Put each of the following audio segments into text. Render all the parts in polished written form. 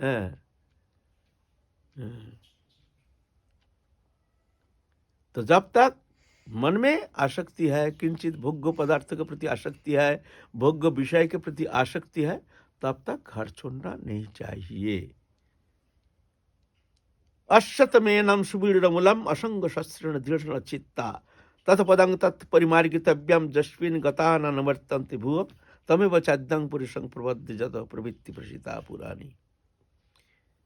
हाँ, हाँ। तो जब तक मन में आसक्ति है, किंचित भोग्य पदार्थ के प्रति आसक्ति है, भोग्य विषय के प्रति आसक्ति है, तब तक घर छोड़ना नहीं चाहिए। अश्वत्थमेनं सुवीरमूलम असंग शस्त्रेण दृढ़ चित्ता तत्पदं तत्परिमार्गितव्यम जस्मिन् गता न निवर्तन्ते भुव तमेव चाद्यं पुरुषं प्रपद्ये जत प्रवृत्ति प्रसिता पुरानी।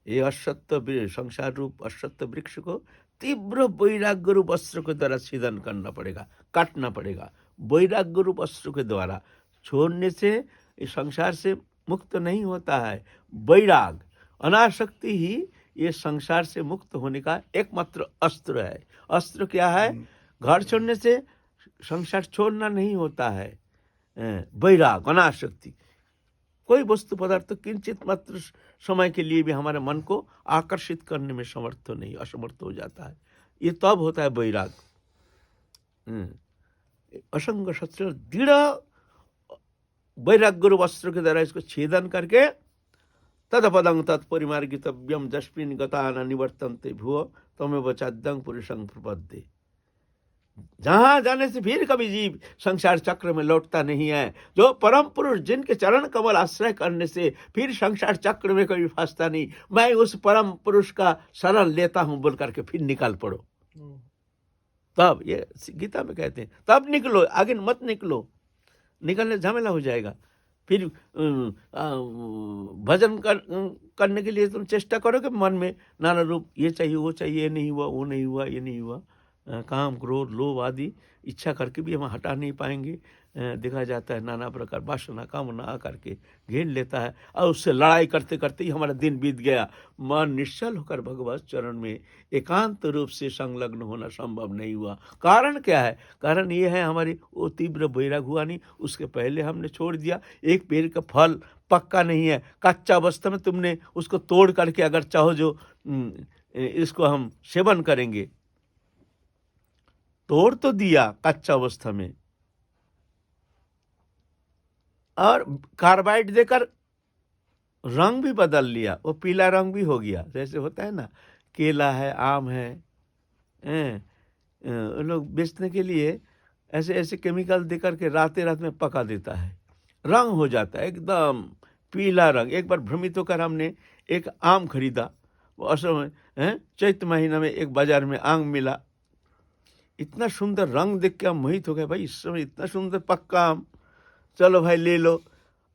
ये अश्वत्थ संसार रूप अश्वत्थ वृक्ष को तीव्र वैराग्य रूप अस्त्र के द्वारा छेदन करना पड़ेगा, काटना पड़ेगा। वैराग्य रूप अस्त्र के द्वारा छोड़ने से इस संसार से मुक्त नहीं होता है। वैराग अनासक्ति ही ये संसार से मुक्त होने का एकमात्र अस्त्र है। अस्त्र क्या है? घर छोड़ने से संसार छोड़ना नहीं होता है। वैराग अनासक्ति, कोई वस्तु पदार्थ किंचित मात्र समय के लिए भी हमारे मन को आकर्षित करने में समर्थ नहीं, असमर्थ हो जाता है। ये तब होता है वैराग। असंग शस्त्र दृढ़ वैराग्य रूप अस्त्र के द्वारा इसको छेदन करके तदपदं तत्परिमार्गितव्यम जस्मिन् गता न निवर्तन्ते भुव तमेव चाद्यं पुरुषं प्रपद्ये। जहां जाने से फिर कभी जीव संसार चक्र में लौटता नहीं है। जो परम पुरुष जिनके चरण कमल आश्रय करने से फिर संसार चक्र में कभी फंसता नहीं, मैं उस परम पुरुष का शरण लेता हूं बोल करके फिर निकाल पड़ो। तब ये गीता में कहते हैं तब निकलो, आगे मत निकलो, निकलने झमेला हो जाएगा। फिर भजन करने के लिए तुम चेष्टा करोगे, मन में नाना रूप, ये चाहिए वो चाहिए, ये नहीं हुआ वो नहीं हुआ ये नहीं हुआ, काम क्रोध लोभ आदि इच्छा करके भी हम हटा नहीं पाएंगे। देखा जाता है नाना प्रकार वासना कामना आकर के घेर लेता है और उससे लड़ाई करते करते ही हमारा दिन बीत गया। मन निश्चल होकर भगवत चरण में एकांत रूप से संलग्न होना संभव नहीं हुआ। कारण क्या है? कारण ये है हमारी वो तीव्र वैराग हुआ नहीं, उसके पहले हमने छोड़ दिया। एक पेड़ का फल पक्का नहीं है, कच्चा अवस्था में तुमने उसको तोड़ करके अगर चाहो जो इसको हम सेवन करेंगे, तोड़ तो दिया कच्चा अवस्था में और कार्बाइड देकर रंग भी बदल लिया, वो पीला रंग भी हो गया। जैसे होता है ना, केला है आम है, लोग बेचने के लिए ऐसे ऐसे केमिकल देकर के रात में पका देता है, रंग हो जाता है एकदम पीला रंग। एक बार भ्रमित होकर हमने एक आम खरीदा, वो असल में चैत्र महीना में एक बाजार में आम मिला, इतना सुंदर रंग देख के हम मोहित हो गए। भाई इस समय इतना सुंदर पक्का आम, चलो भाई ले लो।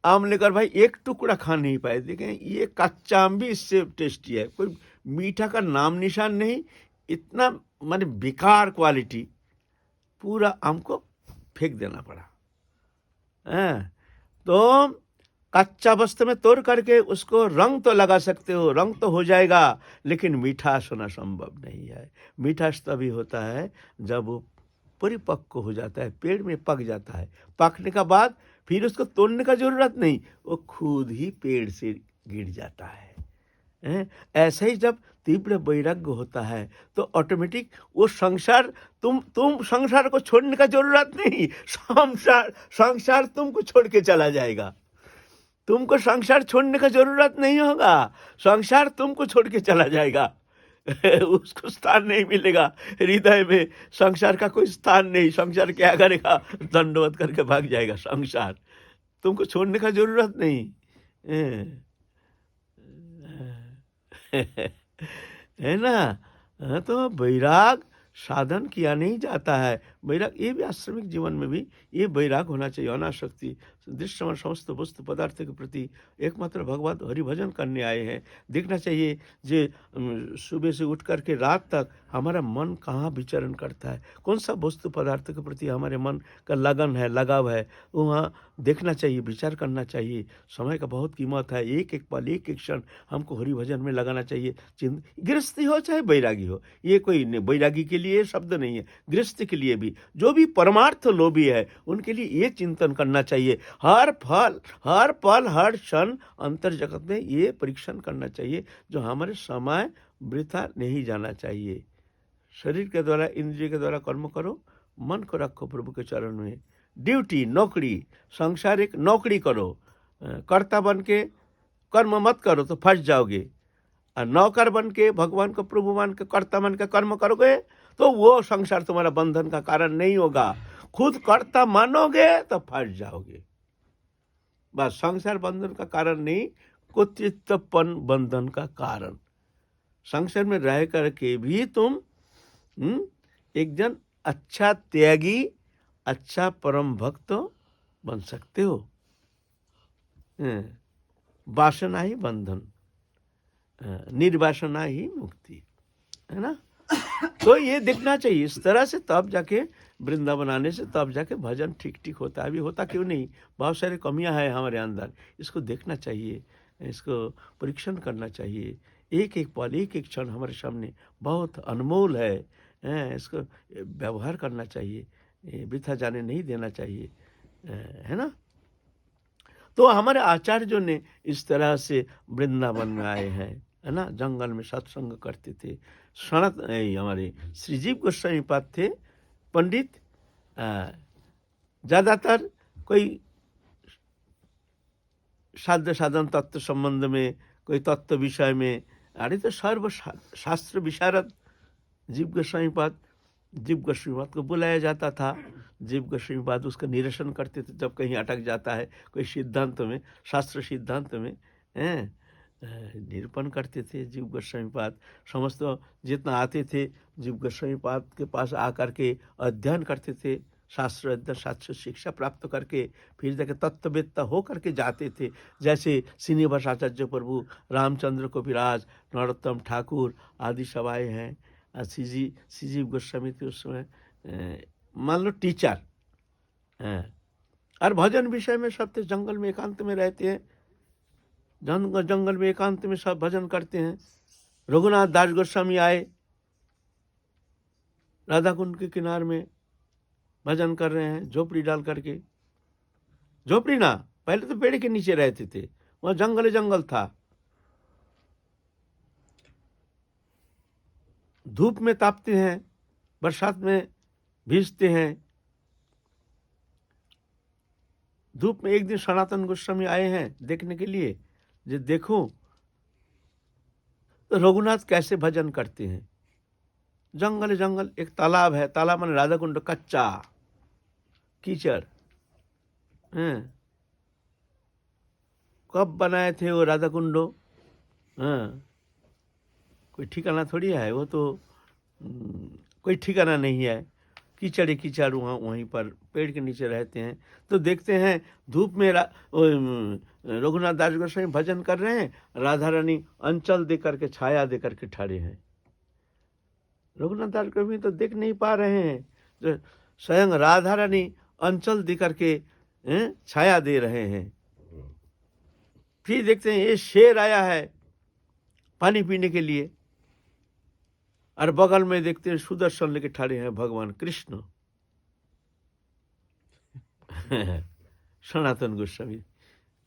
आम लेकर भाई एक टुकड़ा खा नहीं पाए, देखें ये कच्चा आम भी इससे टेस्टी है, कोई मीठा का नाम निशान नहीं, इतना माने बेकार क्वालिटी, पूरा आम को फेंक देना पड़ा। तो कच्चा अवस्था में तोड़ करके उसको रंग तो लगा सकते हो, रंग तो हो जाएगा, लेकिन मिठास होना संभव नहीं है। मिठास तभी होता है जब वो परिपक्व हो जाता है, पेड़ में पक जाता है। पकने का बाद फिर उसको तोड़ने का जरूरत नहीं, वो खुद ही पेड़ से गिर जाता है। ऐसे ही जब तीव्र वैराग्य होता है तो ऑटोमेटिक वो संसार, तुम संसार को छोड़ने का जरूरत नहीं, संसार तुमको छोड़ के चला जाएगा। तुमको संसार छोड़ने का जरूरत नहीं होगा, संसार तुमको छोड़ के चला जाएगा। उसको स्थान नहीं मिलेगा हृदय में, संसार का कोई स्थान नहीं। संसार क्या करेगा? दंडवत करके भाग जाएगा। संसार तुमको छोड़ने का जरूरत नहीं है ना। तो वैराग साधन किया नहीं जाता है। वैराग ये भी आश्रमिक जीवन में भी ये वैराग होना चाहिए। अनासक्ति दृश्यमान समस्त वस्तु पदार्थ के प्रति एकमात्र भगवत हरिभजन करने आए हैं। देखना चाहिए जे सुबह से उठ करके रात तक हमारा मन कहाँ विचरण करता है, कौन सा वस्तु पदार्थ के प्रति हमारे मन का लगन है, लगाव है, वहाँ देखना चाहिए, विचार करना चाहिए। समय का बहुत कीमत है, एक एक पल एक एक क्षण हमको हरिभजन में लगाना चाहिए। गृहस्थी हो चाहे बैरागी हो, ये कोई बैरागी के लिए शब्द नहीं है, गृहस्थी के लिए भी, जो भी परमार्थ लोभी है उनके लिए ये चिंतन करना चाहिए। हर पल हर क्षण अंतर जगत में ये परीक्षण करना चाहिए जो हमारे समय वृथा नहीं जाना चाहिए। शरीर के द्वारा इंद्रिय के द्वारा कर्म करो, मन को रखो प्रभु के चरण में। ड्यूटी नौकरी, सांसारिक नौकरी करो, कर्ता बन के कर्म मत करो तो फंस जाओगे। और नौकर बन के भगवान को प्रभु मान के कर्ता मान के कर्म करोगे तो वो संसार तुम्हारा बंधन का कारण नहीं होगा। खुद कर्ता मानोगे तो फंस जाओगे। बस संसार बंधन का कारण नहीं, कुचितपन बंधन का कारण। संसार में रह करके भी तुम एक जन अच्छा त्यागी, अच्छा परम भक्त बन सकते हो। वासना ही बंधन, निर्वासना ही मुक्ति, है ना। तो ये देखना चाहिए इस तरह से, तब जाके वृंदावन आने से तब जाके भजन ठीक ठीक होता है। अभी होता क्यों नहीं? बहुत सारी कमियां हैं हमारे अंदर, इसको देखना चाहिए, इसको परीक्षण करना चाहिए। एक एक पल, एक एक क्षण हमारे सामने बहुत अनमोल है, इसको व्यवहार करना चाहिए, वृथा जाने नहीं देना चाहिए, है ना। तो हमारे आचार्यों ने इस तरह से वृंदावन में आए हैं, है ना, जंगल में सत्संग करते थे। हमारे श्रीजीव गोस्वामी पाद थे पंडित, ज़्यादातर कोई साध्य साधन तत्व संबंध में, कोई तत्व विषय में, अरे तो सर्व शास्त्र विशारद जीव गोस्वामी पाद को बुलाया जाता था। जीव गोस्वामी पाद उसका निरसन करते थे जब कहीं अटक जाता है कोई सिद्धांत में, शास्त्र सिद्धांत में, निरूपण करते थे जीव गोस्वामी पाद। समस्त जितना आते थे जीव गोस्वामी पाद के पास आकर के अध्ययन करते थे, शास्त्र अध्ययन, शास्त्र शिक्षा प्राप्त करके फिर जाके तत्ववेत्ता हो करके जाते थे। जैसे श्रीनिवास आचार्य प्रभु, रामचंद्र कविराज, नरोत्तम ठाकुर आदि सब आए हैं। श्रीजीव गोस्वामी थे उस समय, मान लो टीचर। और भजन विषय में सब थे, जंगल में एकांत में रहते हैं, जंगल में एकांत में सब भजन करते हैं। रघुनाथ दास गोस्वामी आए, राधा कुंड के किनारे में भजन कर रहे हैं, झोपड़ी डाल करके। झोपड़ी ना, पहले तो पेड़ के नीचे रहते थे, वहां जंगल था। धूप में तापते हैं, बरसात में भीजते हैं। धूप में एक दिन सनातन गोस्वामी आए हैं देखने के लिए, जो देखो तो रघुनाथ कैसे भजन करते हैं। जंगल, एक तालाब है, तालाब माने राधा कुंड, कच्चा कीचड़। कब बनाए थे वो राधा कुंडो? कोई ठिकाना थोड़ी है, वो तो कोई ठिकाना नहीं है। कीचड़ वहीं पर पेड़ के नीचे रहते हैं। तो देखते हैं धूप में रघुनाथ दास गोस्वामी भजन कर रहे हैं, राधा रानी अंचल दे करके, छाया दे करके ठहरे हैं। रघुनाथ दास गोस्वामी तो देख नहीं पा रहे हैं, जो स्वयं राधा रानी अंचल दे करके छाया दे रहे हैं। फिर देखते हैं ये शेर आया है पानी पीने के लिए, और बगल में देखते हैं सुदर्शन लेके ठहरे हैं भगवान कृष्ण। सनातन गोस्वामी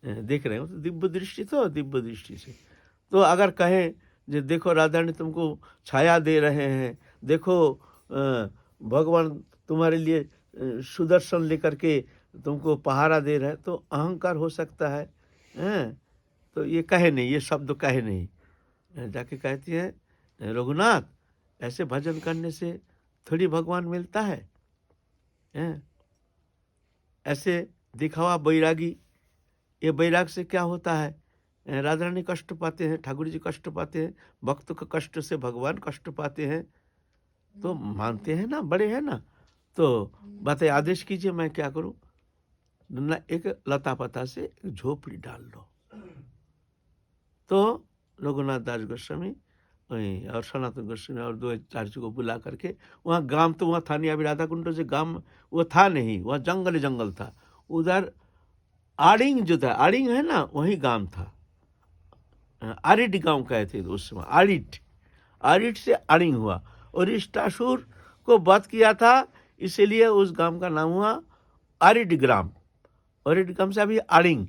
देख रहे हो, तो दिव्य दृष्टि, तो दिव्य दृष्टि से। तो अगर कहें जो देखो राधा ने तुमको छाया दे रहे हैं, देखो भगवान तुम्हारे लिए सुदर्शन लेकर के तुमको पहारा दे रहे हैं, तो अहंकार हो सकता है। तो ये कहे नहीं, ये शब्द कहे नहीं, जाके कहती है रघुनाथ ऐसे भजन करने से थोड़ी भगवान मिलता है। ऐसे दिखावा बैरागी, ये बैराग से क्या होता है? राधा रानी कष्ट पाते हैं, ठाकुर जी कष्ट पाते हैं, भक्त के कष्ट से भगवान कष्ट पाते हैं। तो मानते हैं ना, बड़े हैं ना, तो बताइए, आदेश कीजिए मैं क्या करूं? ना, एक लता पता से झोपड़ी डाल दो। तो रघुनाथ दास गोस्वामी और सनातन गोस्वामी और दो आचार्य को बुला करके, वहाँ गांव तो वहाँ था नहीं, अभी राधा कुंड से गांव वो था नहीं, वहाँ जंगल था। उधर आड़िंग जो था, आड़िंग है ना, वही गांव था। आरिट गांव कहते थे उस समय, आरिट से आड़िंग हुआ, और इष्टासुर को वध किया था, इसीलिए उस गांव का नाम हुआ आरिट ग्राम। आरिट ग्राम से अभी आड़िंग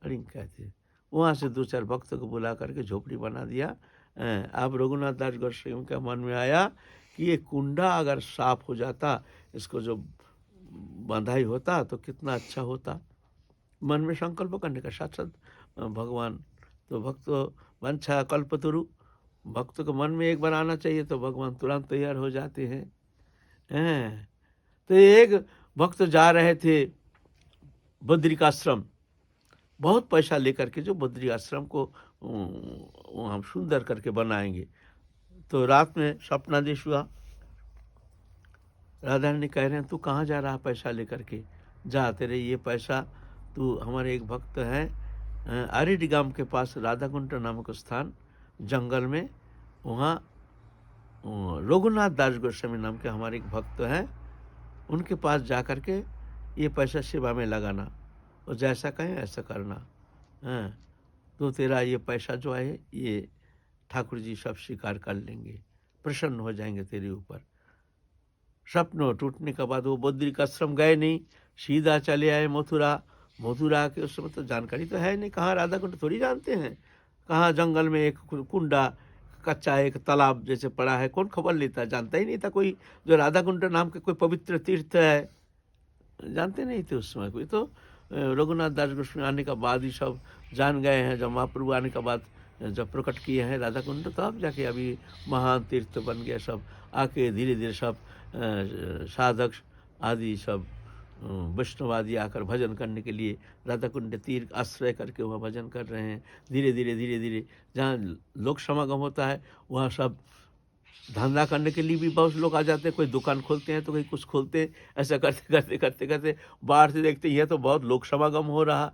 कहते हैं। वहाँ से दो चार भक्तों को बुला करके झोपड़ी बना दिया। अब रघुनाथ दास गोस्वामी के मन में आया कि ये कुंडा अगर साफ हो जाता, इसको जो बंधाई होता तो कितना अच्छा होता। मन में संकल्प करने का, साथ साथ भगवान तो भक्त वांछा कल्पतरु, भक्त को मन में एक बार आना चाहिए तो भगवान तुरंत तैयार हो जाते हैं। हैं। तो एक भक्त जा रहे थे बद्रिकाश्रम, बहुत पैसा लेकर के, जो बद्री आश्रम को हम सुंदर करके बनाएंगे। तो रात में स्वप्नादेश हुआ, राधा रानी कह रहे हैं तू कहाँ जा रहा पैसा लेकर के, जा तेरे ये पैसा, तू हमारे एक भक्त हैं आरिड गांव के पास राधा कुंड नामक स्थान जंगल में, वहाँ रघुनाथ दास गोस्वामी नाम के हमारे एक भक्त हैं, उनके पास जा कर के ये पैसा सेवा में लगाना और जैसा कहें ऐसा करना। हाँ, तो तेरा ये पैसा जो है ये ठाकुर जी सब स्वीकार कर लेंगे, प्रसन्न हो जाएंगे तेरे ऊपर। स्वप्न टूटने के बाद वो बद्रिकाश्रम गए नहीं, सीधा चले आए मथुरा। मथुरा के उस समय तो जानकारी तो है नहीं, कहाँ राधा कुंड थोड़ी जानते हैं, कहाँ जंगल में एक कुंडा कच्चा एक तालाब जैसे पड़ा है, कौन खबर लेता, जानता ही नहीं था कोई जो राधा कुंड नाम के कोई पवित्र तीर्थ है, जानते नहीं थे उस समय कोई। तो रघुनाथ दास गोस्वामी आने के बाद ही सब जान गए हैं, जब महाप्रभु आने के बाद जब प्रकट किए हैं राधा कुंड, तो अब जाके अभी महान तीर्थ बन गया। सब आके धीरे धीरे सब साधक आदि सब वैष्णव आदि आकर भजन करने के लिए राधा कुंड तीर आश्रय करके वहाँ भजन कर रहे हैं। धीरे धीरे धीरे धीरे जहाँ लोक समागम होता है वहाँ सब धंधा करने के लिए भी बहुत लोग आ जाते हैं, कोई दुकान खोलते हैं तो कोई कुछ खोलते हैं, ऐसा करते करते करते करते बाहर से देखते हैं तो बहुत लोक समागम हो रहा।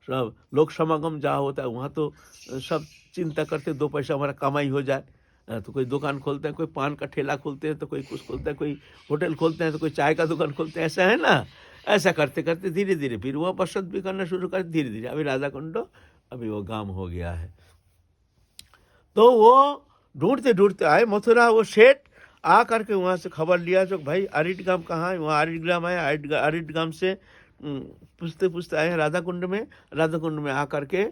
सब लोक समागम जहाँ होता है वहाँ तो सब चिंता करते दो पैसा हमारा कमाई हो जाए, तो कोई दुकान खोलते हैं, कोई पान का ठेला खोलते हैं, तो कोई कुछ खोलता है, कोई होटल खोलते हैं, तो कोई चाय का दुकान खोलते हैं, ऐसा है ना। ऐसा करते करते धीरे धीरे फिर वह बसत भी करना शुरू कर, धीरे धीरे अभी राधा कुंड अभी वो गांव हो गया है। तो वो ढूंढते ढूंढते आए मथुरा। वो सेठ आ करके वहाँ से खबर लिया जो भाई आरिड गांव कहाँ है, वहाँ आरिड गांव है। आरिड गांव से पूछते पूछते आए हैं राधा कुंड में। राधा कुंड में आ करके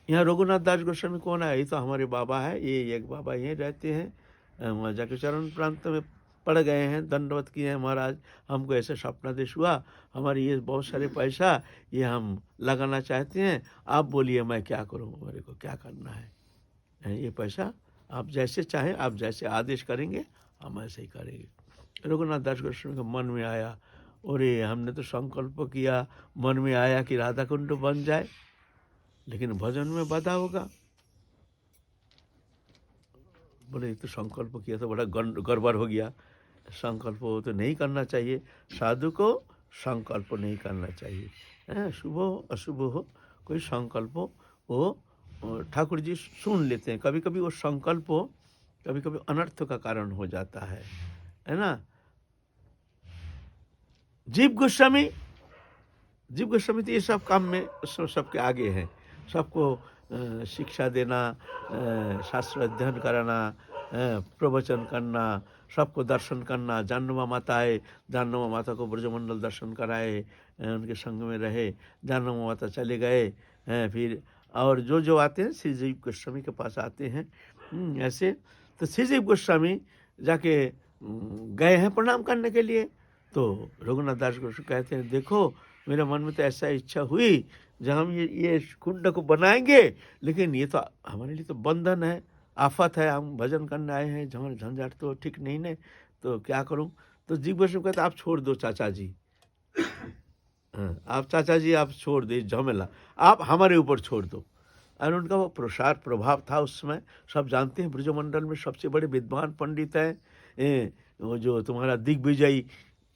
यहाँ रघुनाथ दास गोस्वामी कौन है, ये तो हमारे बाबा है, ये एक बाबा यहीं रहते हैं। वहाँ जाके चरण प्रांत में पड़ गए हैं, दंडवत किए हैं, महाराज हमको ऐसे स्वप्नादेश हुआ, हमारे ये बहुत सारे पैसा ये हम लगाना चाहते हैं, आप बोलिए मैं क्या करूँ, मेरे को क्या करना है, ये पैसा आप जैसे चाहें, आप जैसे आदेश करेंगे हम ऐसे ही करेंगे। रघुनाथ दास गोस्वामी के मन में आया, अरे हमने तो संकल्प किया, मन में आया कि राधा कुंड बन जाए, लेकिन भजन में बाधा होगा। बोले तो संकल्प किया तो बड़ा गड़बड़ हो गया, संकल्प तो नहीं करना चाहिए, साधु को संकल्प नहीं करना चाहिए। शुभ हो अशुभ हो कोई संकल्प वो ठाकुर जी सुन लेते हैं। कभी कभी वो संकल्प कभी कभी अनर्थ का कारण हो जाता है ना। जीव गोस्वामी तो ये सब काम में सबके आगे हैं, सबको शिक्षा देना, शास्त्र अध्ययन कराना, प्रवचन करना, सबको दर्शन करना। जाननुमा माता आए, जाननुमा माता को ब्रजमंडल दर्शन कराए, उनके संग में रहे। जाननुमा माता चले गए, फिर और जो आते हैं श्री जीव गोस्वामी के पास आते हैं। ऐसे तो श्री जीव गोस्वामी जाके गए हैं प्रणाम करने के लिए। तो रघुनाथ दास गोस्वामी कहते हैं देखो मेरे मन में तो ऐसा इच्छा हुई जब हम ये कुंड को बनाएंगे, लेकिन ये तो हमारे लिए तो बंधन है, आफत है, हम भजन करने आए हैं, हमारे झंझट तो ठीक नहीं है, तो क्या करूं। तो जीव गोस्वामी कहते आप छोड़ दो चाचा जी, आप चाचा जी आप छोड़ दो झमेला, आप हमारे ऊपर छोड़ दो। और उनका वो प्रसार प्रभाव था उस समय, सब जानते हैं ब्रजमंडल में सबसे बड़े विद्वान पंडित हैं। वो जो तुम्हारा दिग्विजयी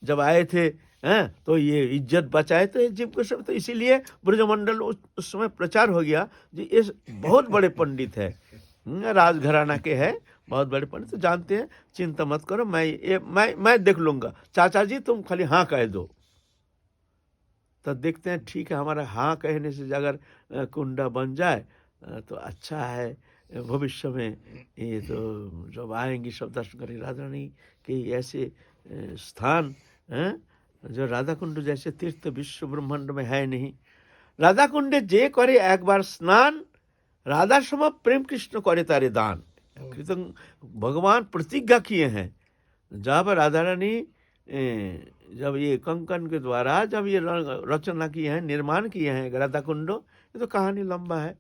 जब आए थे तो ये इज्जत बचाए तो जीव गोस्वामी, तो इसीलिए ब्रजमंडल उस समय प्रचार हो गया जी ये बहुत बड़े पंडित है, राजघराना के हैं, बहुत बड़े पंडित, तो जानते हैं, चिंता मत करो, मैं देख लूंगा, चाचा जी तुम खाली हाँ कह दो। तो देखते हैं ठीक है, हमारा हाँ कहने से अगर कुंडा बन जाए तो अच्छा है। भविष्य में ये तो जब आएंगी सब दर्शन करेंगे राधा रानी के ऐसे स्थान जो राधा कुंड जैसे तीर्थ विश्व ब्रह्मांड में है नहीं। राधा कुंडे जे करे एक बार स्नान, राधा सम प्रेम कृष्ण करे तारे दान। कृतज्ञ भगवान प्रतिज्ञा किए हैं, जब राधा रानी जब ये कंकन के द्वारा जब ये रचना किए हैं, निर्माण किए हैं राधा कुंड, ये तो कहानी लंबा है,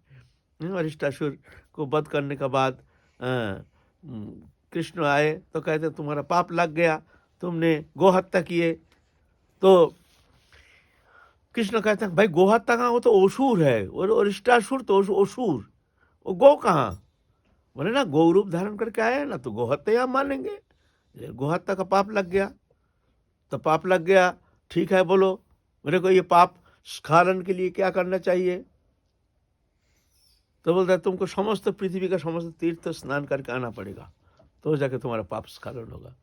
अरिष्टासुर को वध करने के बाद कृष्ण आए तो कहते तुम्हारा पाप लग गया, तुमने गो हत्या किए। तो कृष्ण कहते हैं भाई गो हत्या कहाँ, वो तो असुर है, और अरिष्टासुर तो असुर, वो गौ कहाँ? बोले ना गौ रूप धारण करके आए ना, तो गो हत्या हम मानेंगे। गो हत्या का पाप लग गया तो पाप लग गया, ठीक है, बोलो मेरे को ये पाप स्खलन के लिए क्या करना चाहिए? तो बोलता है तुमको समस्त पृथ्वी का समस्त तीर्थ स्नान करके आना पड़ेगा, तो जाके तुम्हारा पाप स्खलन होगा।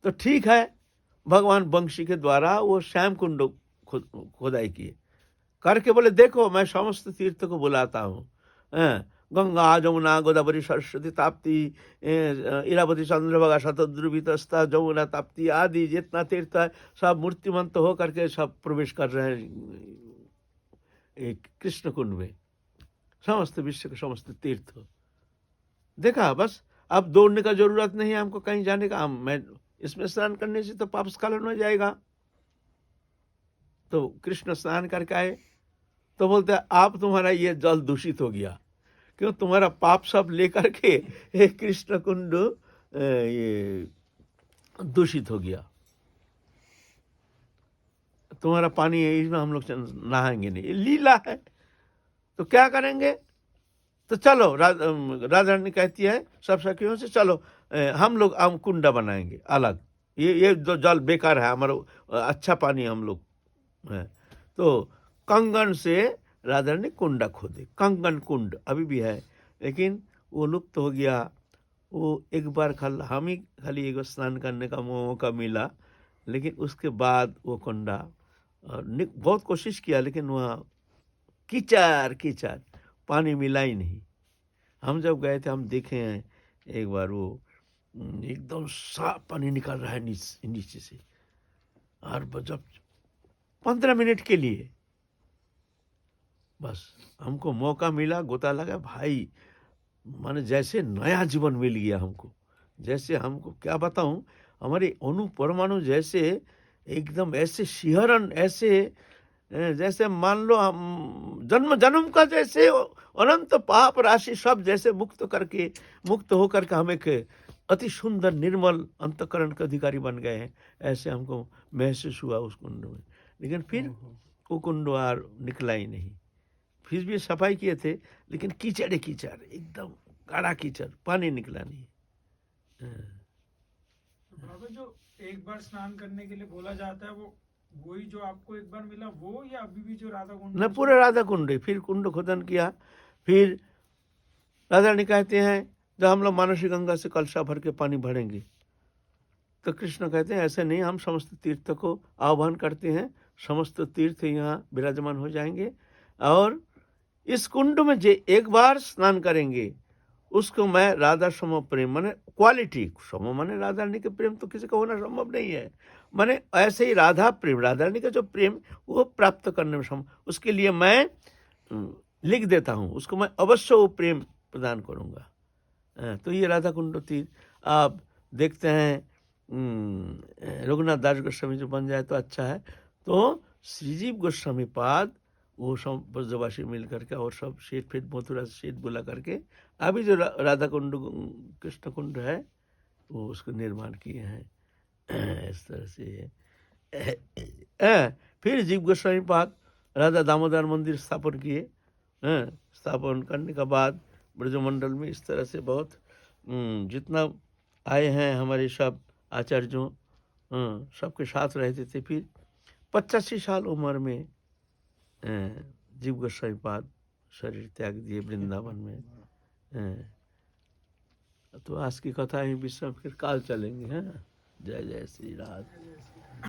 तो ठीक है, भगवान बंशी के द्वारा वो श्याम कुंड खोदाई किए, करके बोले देखो मैं समस्त तीर्थ को बुलाता हूँ, गंगा जमुना गोदावरी सरस्वती ताप्ती इरावती चंद्रभागा शतद्रुवितस्ता जमुना ताप्ती आदि जितना तीर्थ है सब मूर्तिमंत हो करके सब प्रवेश कर रहे हैं एक कृष्ण कुंड में, समस्त विश्व के समस्त तीर्थ। देखा, बस अब दौड़ने का जरूरत नहीं है हमको कहीं जाने का, मैं इसमें स्नान करने से तो पाप स्खलन हो जाएगा। तो कृष्ण स्नान करके आए तो बोलते हैं आप तुम्हारा ये जल दूषित हो गया, क्यों? तुम्हारा पाप सब लेकर के कृष्ण कुंड ये दूषित हो गया, तुम्हारा पानी इसमें हम लोग नहाएंगे नहीं, लीला है। तो क्या करेंगे? तो चलो राधा रानी कहती है सब सखियों से, चलो हम लोग कुंडा बनाएंगे अलग, ये जो जल बेकार है, हमारा अच्छा पानी हम लोग है। तो कंगन से राधा ने कुंडा खोदे, कंगन कुंड अभी भी है, लेकिन वो लुप्त हो गया। वो एक बार खाली एक स्नान करने का मौका मिला, लेकिन उसके बाद वो कुंडा बहुत कोशिश किया, लेकिन वहाँ कीचड़ पानी मिला ही नहीं। हम जब गए थे हम देखे हैं एक बार, वो एकदम साफ पानी निकल रहा है नीचे से, और जब 15 मिनट के लिए बस हमको मौका मिला, गोता लगा भाई, माने जैसे नया जीवन मिल गया हमको, जैसे हमको क्या बताऊं, हमारे अणु परमाणु जैसे एकदम ऐसे शिहरण, ऐसे जैसे मान लो हम जन्म जन्म का जैसे अनंत पाप राशि सब जैसे मुक्त होकर के हम एक अति सुंदर निर्मल अंतकरण के अधिकारी बन गए हैं, ऐसे हमको महसूस हुआ उस कुंड में। लेकिन फिर वो कुंड निकला ही नहीं, फिर भी सफाई किए थे, लेकिन कीचड़ एकदम गाढ़ा कीचड़, पानी निकला नहीं। बाबा जो एक बार स्नान करने के लिए बोला जाता है, वो वही जो आपको एक बार मिला वो, या अभी भी जो राधा कुंड? न, पूरा राधा कुंड है। फिर कुंड खोदन किया, फिर राधा रानी कहते हैं जब हम लोग मानसी गंगा से कलशा भर के पानी भरेंगे, तो कृष्ण कहते हैं ऐसे नहीं, हम समस्त तीर्थ को आह्वान करते हैं, समस्त तीर्थ यहाँ विराजमान हो जाएंगे, और इस कुंड में जो एक बार स्नान करेंगे उसको मैं राधा सम प्रेम, माने क्वालिटी सम, माने राधा रानी के प्रेम तो किसी का होना संभव नहीं है, माने ऐसे ही राधा प्रेम, राधा रानी का जो प्रेम वो प्राप्त करने में उसके लिए मैं लिख देता हूँ, उसको मैं अवश्य वो प्रेम प्रदान करूँगा। तो ये राधा कुंड तीर्थ आप देखते हैं, रघुनाथ दास गोस्वामी जो बन जाए तो अच्छा है। तो श्रीजीव गोस्वामी पाद वो सब ब्रजवासी मिल करके और सब सेठ फेट मथुरा से सेठ बुला करके अभी जो राधा कुंड कृष्ण कुंड है वो उसको निर्माण किए हैं इस तरह से। फिर जीव गोस्वामी पाद राधा दामोदर मंदिर स्थापन किए, स्थापन करने के बाद ब्रजमंडल में इस तरह से बहुत जितना आए हैं हमारे सब आचार्यों सबके साथ रहते थे। फिर 85 साल उम्र में जीव गोस्वामी पाद शरीर त्याग दिए वृंदावन में। तो आज की कथा ही विश्राम, फिर काल चलेंगे। हैं, जय जय श्री राधे।